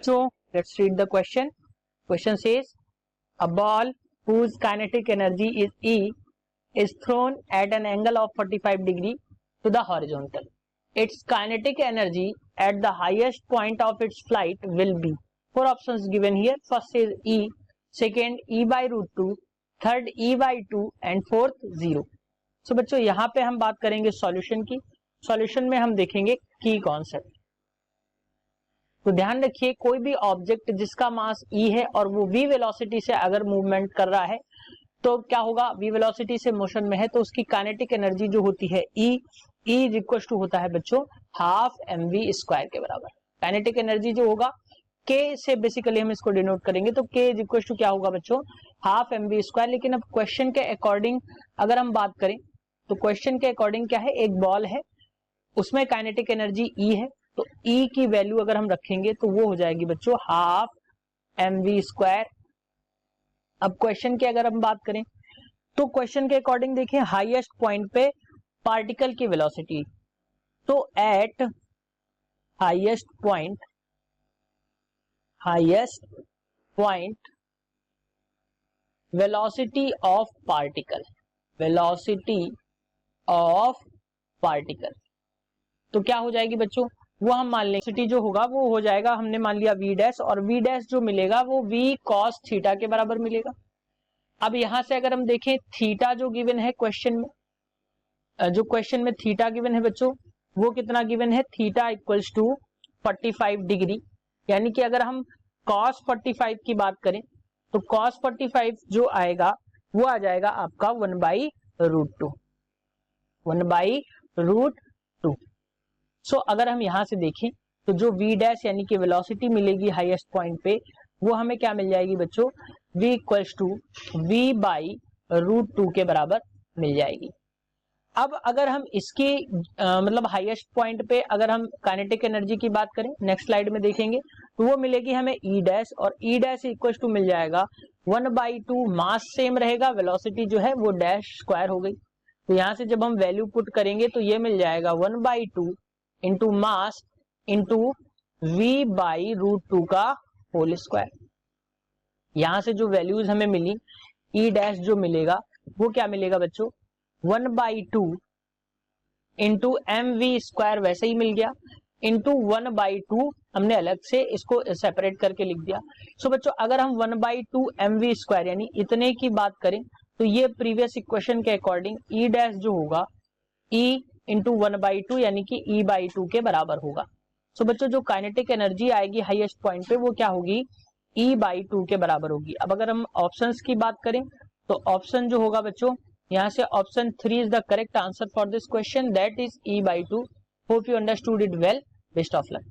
बच्चों let's read the question. Question says a ball whose kinetic energy is E is thrown at an angle of 45 degree to the horizontal. Its kinetic energy at the highest point of its flight will be. Four options given here. First is E, second E by root 2, third E by 2 and fourth 0. So बच्चों यहाँ पे हम बात करेंगे solution की. Solution में हम देखेंगे की कॉन्सेप्ट. तो ध्यान रखिए कोई भी ऑब्जेक्ट जिसका मास E है और वो v वेलोसिटी से अगर मूवमेंट कर रहा है तो क्या होगा, v वेलोसिटी से मोशन में है तो उसकी काइनेटिक एनर्जी जो होती है E इज इक्वल टू होता है बच्चों हाफ mv स्क्वायर के बराबर. काइनेटिक एनर्जी जो होगा k से बेसिकली हम इसको डिनोट करेंगे तो k इज इक्वल टू क्या होगा बच्चों हाफ mv स्क्वायर. लेकिन अब क्वेश्चन के अकॉर्डिंग अगर हम बात करें तो क्वेश्चन के अकॉर्डिंग क्या है, एक बॉल है उसमें काइनेटिक एनर्जी E है तो E की वैल्यू अगर हम रखेंगे तो वो हो जाएगी बच्चों हाफ mv स्क्वायर. अब क्वेश्चन की अगर हम बात करें तो क्वेश्चन के अकॉर्डिंग देखिए हाईएस्ट पॉइंट पे पार्टिकल की वेलोसिटी, तो eight highest point velocity of particle तो क्या हो जाएगी बच्चों, वो हम मान लेंगे वेलोसिटी जो होगा वो हो जाएगा, हमने मान लिया v डैश और v डैश जो मिलेगा वो v cos थीटा के बराबर मिलेगा. अब यहां से अगर हम देखें थीटा जो गिवन है क्वेश्चन में, जो क्वेश्चन में थीटा गिवन है बच्चों वो कितना गिवन है, थीटा इक्वल्स टू 45 डिग्री. यानी कि अगर हम cos 45 की बात करें तो cos 45 जो आएगा वो आ जाएगा आपका 1/√2. सो अगर हम यहां से देखें तो जो v डैश यानी कि वेलोसिटी मिलेगी हाईएस्ट पॉइंट पे वो हमें क्या मिल जाएगी बच्चों, v इक्वल्स टू v/√2 के बराबर मिल जाएगी. अब अगर हम इसकी मतलब हाईएस्ट पॉइंट पे अगर हम काइनेटिक एनर्जी की बात करें नेक्स्ट स्लाइड में देखेंगे तो वो मिलेगी हमें E डैश और E डैश इक्वल्स टू मिल जाएगा 1/2. मास सेम रहेगा, वेलोसिटी जो है वो डैश स्क्वायर हो गई. तो यहां से जब हम वैल्यू पुट करेंगे तो ये मिल जाएगा 1/2 इंटू मास इंटू v/√2 का होल स्क्वायर. यहां से जो वैल्यूज हमें मिली E डैश जो मिलेगा वो क्या मिलेगा बच्चों 1/2 इंटू mv स्क्वायर वैसे ही मिल गया इंटू 1/2 हमने अलग से इसको सेपरेट करके लिख दिया. सो बच्चों अगर हम 1/2 mv स्क्वायर यानी इतने की बात करें तो ये प्रीवियस इक्वेशन के अकॉर्डिंग E डैश जो होगा E इंटू 1/2 यानी कि E/2 के बराबर होगा. सो बच्चों जो काइनेटिक एनर्जी आएगी हाईएस्ट पॉइंट पे वो क्या होगी E/2 के बराबर होगी. अब अगर हम ऑप्शंस की बात करें तो ऑप्शन जो होगा बच्चों यहां से option 3 is the correct answer for this question, that is E/2. Hope you understood it well. Best of luck.